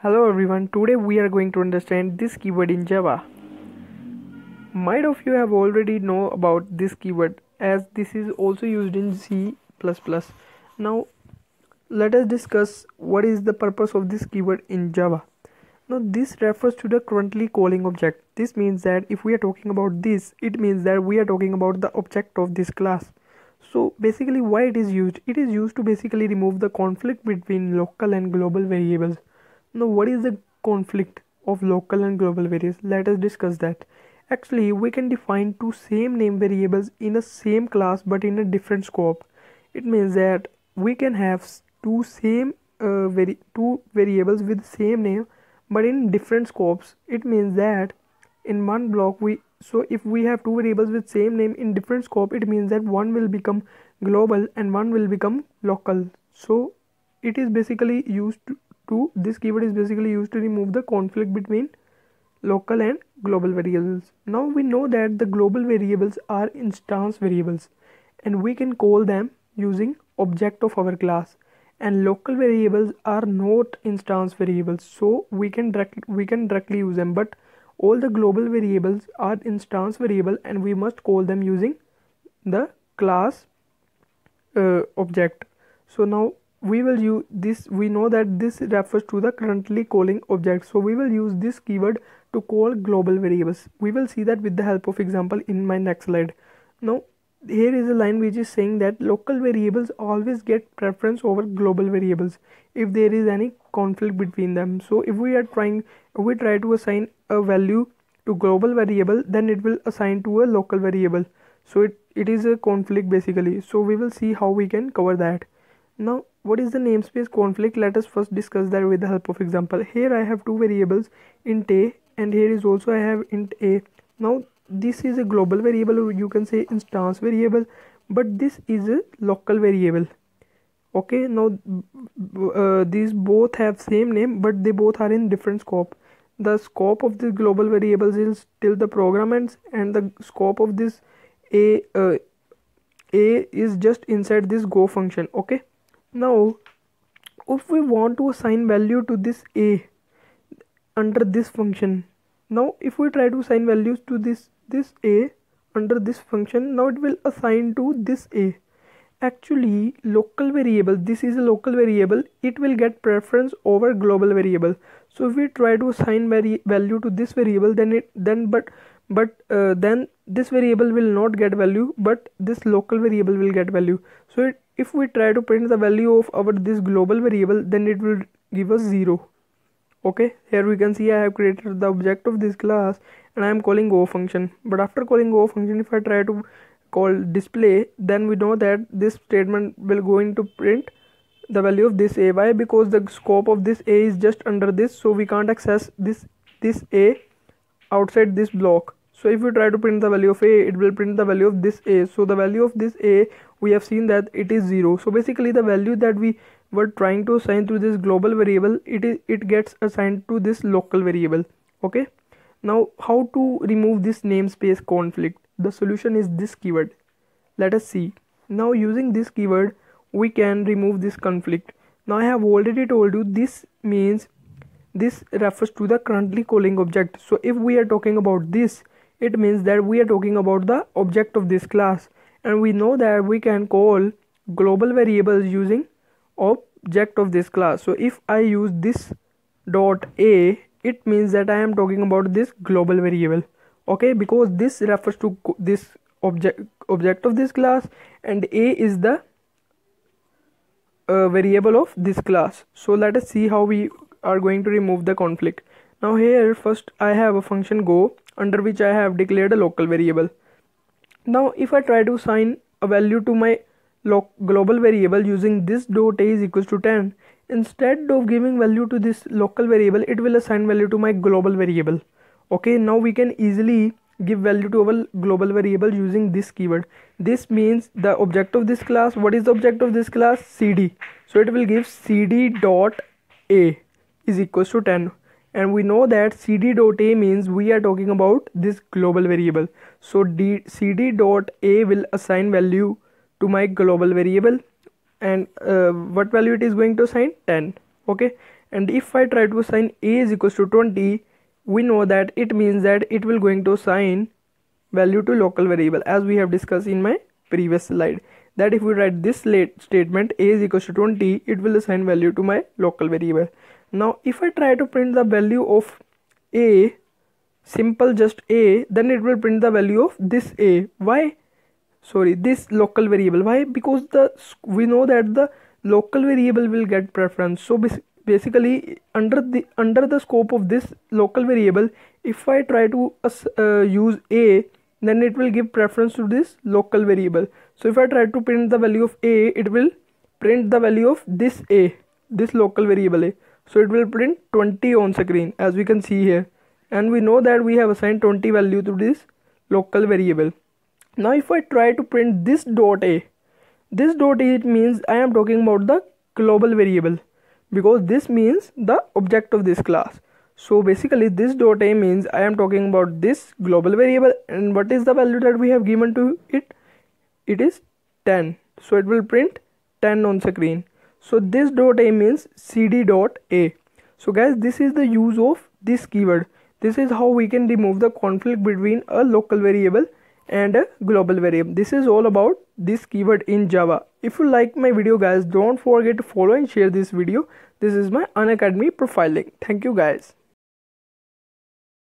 Hello everyone, today we are going to understand this keyword in Java. Might of you have already know about this keyword as this is also used in C++. Now let us discuss what is the purpose of this keyword in Java. Now this refers to the currently calling object. This means that if we are talking about this, it means that we are talking about the object of this class. So basically why it is used? It is used to basically remove the conflict between local and global variables. Now what is the conflict of local and global variables? Let us discuss that. Actually we can define two same name variables in a same class but in a different scope. It means that we can have two variables with same name but in different scopes. It means that in one block if we have two variables with same name in different scope, it means that one will become global and one will become local. So it is basically used this keyword is basically used to remove the conflict between local and global variables. Now we know that the global variables are instance variables and we can call them using object of our class, and local variables are not instance variables, so we can directly use them, but all the global variables are instance variable and we must call them using the class object. So now we will use this. We know that this refers to the currently calling object, so we will use this keyword to call global variables. We will see that with the help of example in my next slide. Now here is a line which is saying that local variables always get preference over global variables if there is any conflict between them. So if we try to assign a value to global variable, then it will assign to a local variable, so it is a conflict basically. So we will see how we can cover that. Now what is the namespace conflict? Let us first discuss that with the help of example. Here I have two variables, int a, and here is also I have int a. Now this is a global variable, or you can say instance variable, but this is a local variable. Okay, now these both have same name but they both are in different scope. The scope of the global variables is till the program ends, and the scope of this a is just inside this go function. Okay, now if we want to assign value to this a under this function, now if we try to assign values to this a under this function, now it will assign to this a. Actually local variable, this is a local variable, it will get preference over global variable. So if we try to assign value to this variable, then this variable will not get value, but this local variable will get value. So if we try to print the value of this global variable, then it will give us 0. Okay, here we can see I have created the object of this class and I am calling go function. But after calling go function, if I try to call display, then we know that this statement will going to print the value of this a. Why? Because the scope of this a is just under this, so we can't access this a outside this block. So if we try to print the value of a, it will print the value of this a. So the value of this a, we have seen that it is 0. So basically the value that we were trying to assign to this global variable, it gets assigned to this local variable. Okay, now how to remove this namespace conflict? The solution is this keyword. Let us see. Now using this keyword we can remove this conflict. Now I have already told you this means this refers to the currently calling object. So if we are talking about this, it means that we are talking about the object of this class, and we know that we can call global variables using object of this class. So if I use this dot a, it means that I am talking about this global variable. Okay, because this refers to this object of this class and a is the variable of this class. So let us see how we are going to remove the conflict. Now here first I have a function go under which I have declared a local variable. Now if I try to assign a value to my global variable using this dot a is equals to 10, instead of giving value to this local variable, it will assign value to my global variable. Okay, now we can easily give value to our global variable using this keyword. This means the object of this class. What is the object of this class? CD. So it will give cd dot a is equals to 10, and we know that cd dot a means we are talking about this global variable. So cd dot a will assign value to my global variable, and what value it is going to assign? 10. Okay, and if I try to assign a is equals to 20, we know that it means that it will going to assign value to local variable, as we have discussed in my previous slide, that if we write this statement a is equals to 20, it will assign value to my local variable. Now if I try to print the value of a, simple just a, then it will print the value of this a. Why? Sorry, this local variable. Why? Because we know that the local variable will get preference. So basically under the scope of this local variable, if I try to use a, then it will give preference to this local variable. So if I try to print the value of a, it will print the value of this a, this local variable a. So it will print 20 on screen, as we can see here, and we know that we have assigned 20 value to this local variable. Now if I try to print this dot a, it means I am talking about the global variable, because this means the object of this class. So basically this dot a means I am talking about this global variable, and what is the value that we have given to it? It is 10. So it will print 10 on screen. So this dot a means cd dot a. So guys, this is the use of this keyword. This is how we can remove the conflict between a local variable and a global variable. This is all about this keyword in Java. If you like my video guys, don't forget to follow and share this video. This is my Unacademy profile link. Thank you guys.